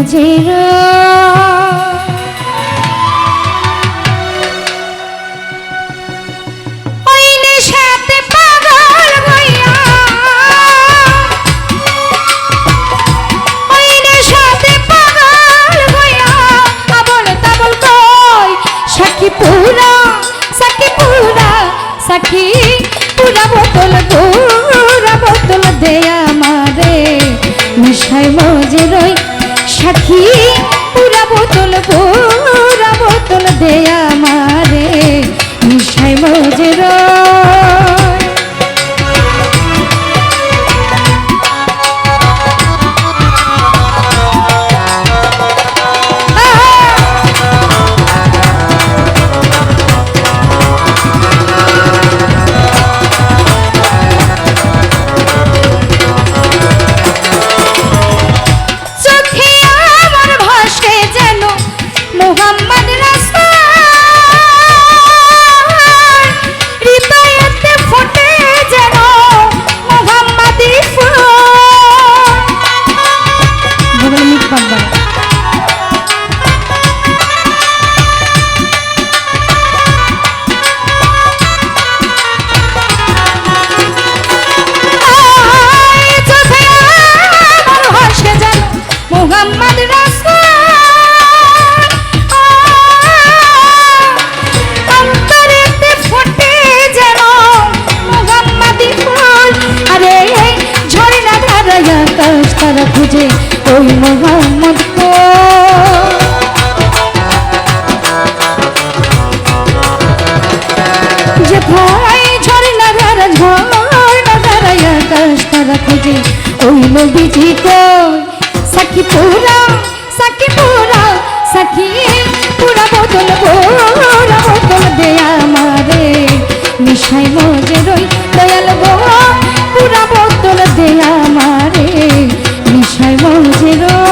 মজের মিশাই মজে রই সাথী পুরা বোতল দেয়া মারে মিশাই মজে রই তারা খুঁজে ওই মোহাম্মদ কো যে ভাই ঝরনা ধারা আকাশ তারা খুঁজে ওই নবীজি কো সাকি পুরা বোতল দেয়া মারে মিশাই মজে রই দয়াল গো পুরা বোতল দেয়া মারে মিশাই মজে রই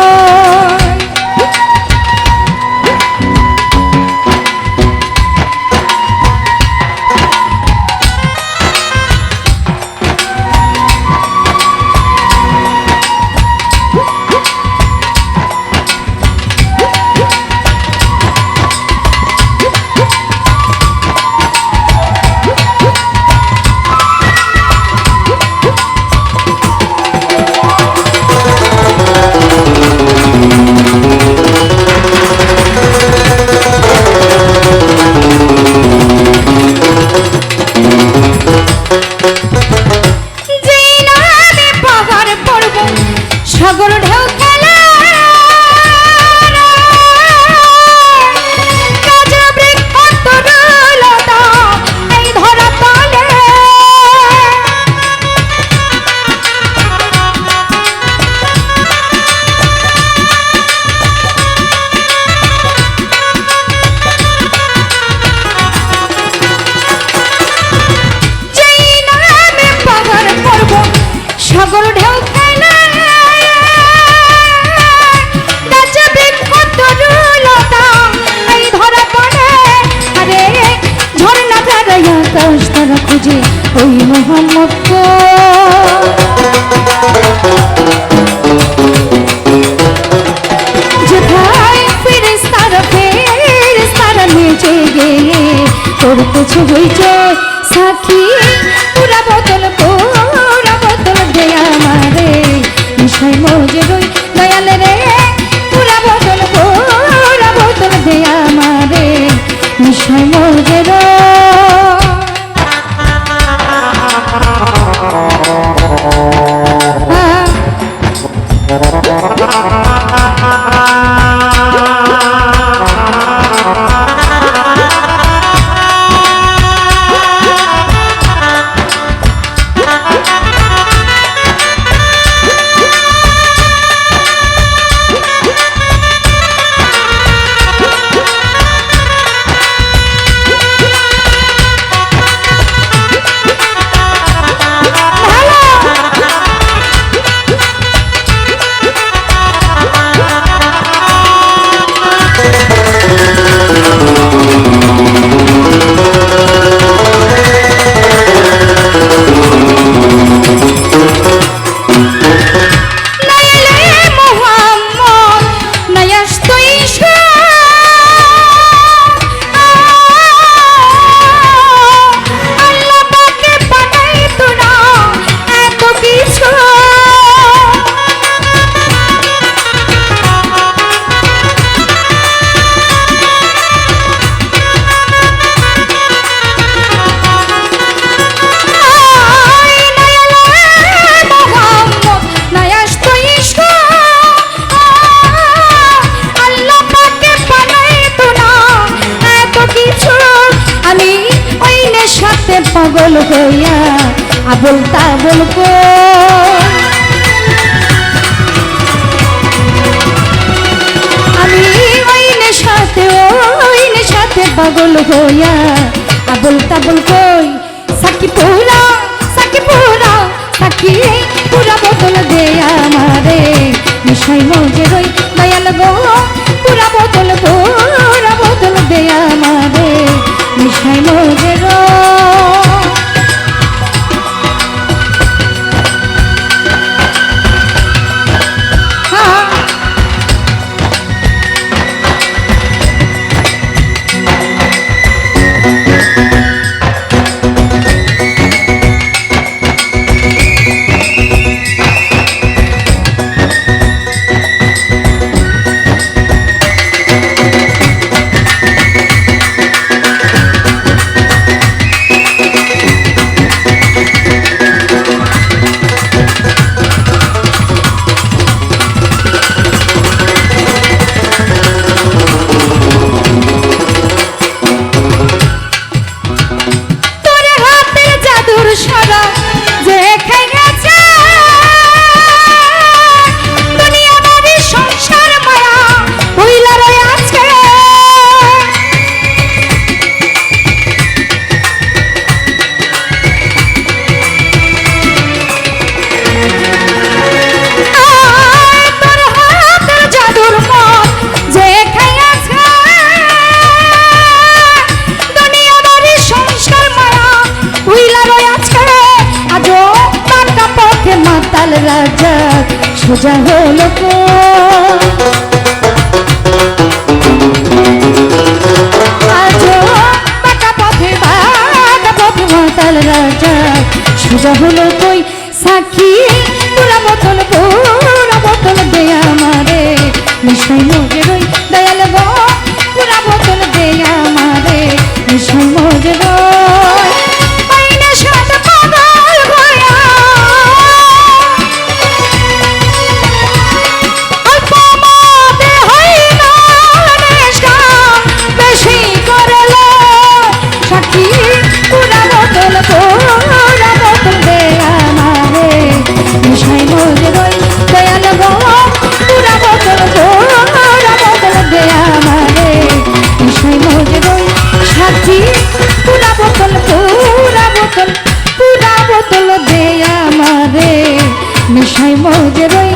সাগর ঢেউ খেলা এই ধরা তলে যেই নামে পাহাড় পর্বত সাগর ঢেউ খেলা আকাশ তারা খুঁজে ওই মোহাম্মদ কো যে ভাই ফেরেশতারা নেচে গেলে তোর কিছু হইছে সাক্ষী পুরা বোতল দেয়া মারে মিশাই মজে রই দয়াল রে পুরা বোতল দেয়া মারে মিশাই মজে রই আবল তাবল আমি ওই নেশাতে পাগল হইয়া আবল তাবল কই সাকি পুরা বোতল দে আমারে নেশাই মজে রই দয়াল গো পুরা বোতল দে আমারে নেশাই মজে মাতাল রাজা সোজা হলো আজো বাঁকা পথে মাতাল রাজা সোজা হলো কই সাক্ষী পুরা বোতল দে আমারে নেশাই মজে রই দয়াল গো পুরা বোতল দে আমারে নেশাই মজে রই পুরা বোতল দে আমারে নেশাই মজে রই